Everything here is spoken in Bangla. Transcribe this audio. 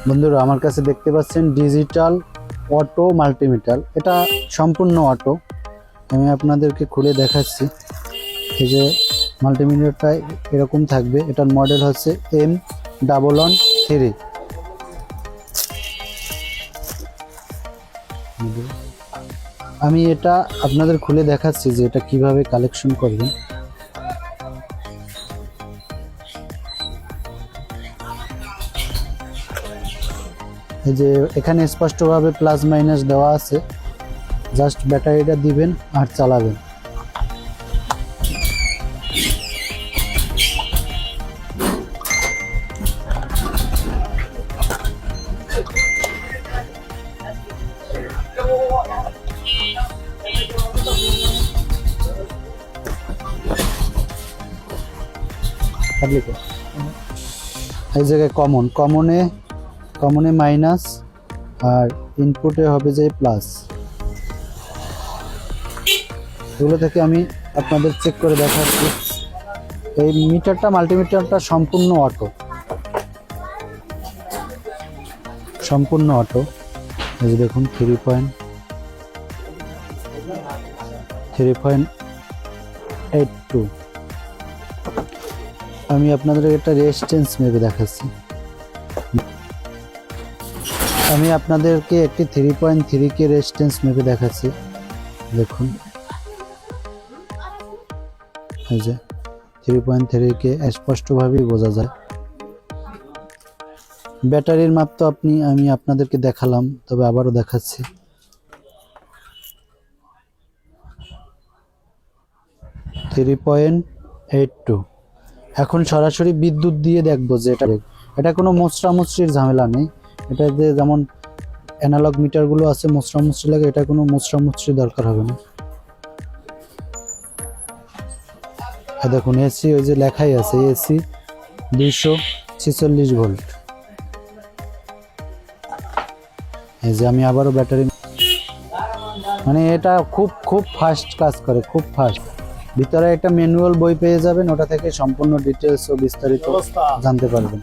বন্ধুরা আমার কাছে দেখতে পাচ্ছেন ডিজিটাল অটো মাল্টিমিটার। এটা সম্পূর্ণ অটো। আমি আপনাদেরকে খুলে দেখাচ্ছি। এই যে মাল্টিমিটারটা এরকম থাকবে। এটার মডেল হচ্ছে M113। আমি এটা আপনাদের খুলে দেখাচ্ছি যে এটা কিভাবে কালেকশন করবেন। এই যে এখানে স্পষ্টভাবে প্লাস মাইনাস দেওয়া আছে, জাস্ট ব্যাটারিটা দিবেন আর চালাবেন। এই জায়গায় কমনে মাইনাস আর ইনপুটে হবে যে প্লাস। এগুলো থেকে আমি আপনাদের চেক করে দেখাচ্ছি। এই মাল্টিমিটারটা সম্পূর্ণ অটো। এই যে দেখুন 3.82। আমি আপনাদের একটা রেজিস্ট্যান্স মেপে দেখাচ্ছি। আমি আপনাদেরকে একটি 3.3 কে রেজিস্ট্যান্স মেপে দেখাচ্ছি। দেখুন এই যে 3.3 কে স্পষ্টভাবেই বোঝা যায়। ব্যাটারির মাপ তো আমি আপনাদেরকে দেখালাম, তবে আবারও দেখাচ্ছি। এখন সরাসরি বিদ্যুৎ দিয়ে দেখবো যে এটা কোনো মোচড়ামুচড়ির ঝামেলা নেই। এটাতে যেমন অ্যানালগ মিটারগুলো আছে মোচড়ামুচড়ি লাগে, এটা কোনো মোচড়ামুচড়ি দরকার হবে না। দেখুন এসি, ওই যে লেখাই আছে এসি 246 ভোল্ট। এই যে আমি আবারও ব্যাটারি, মানে এটা খুব ফাস্ট কাজ করে, খুব ফাস্ট। ভিতরে একটা ম্যানুয়াল বই পেয়ে যাবেন, ওটা থেকে সম্পূর্ণ ডিটেলস ও বিস্তারিত জানতে পারবেন।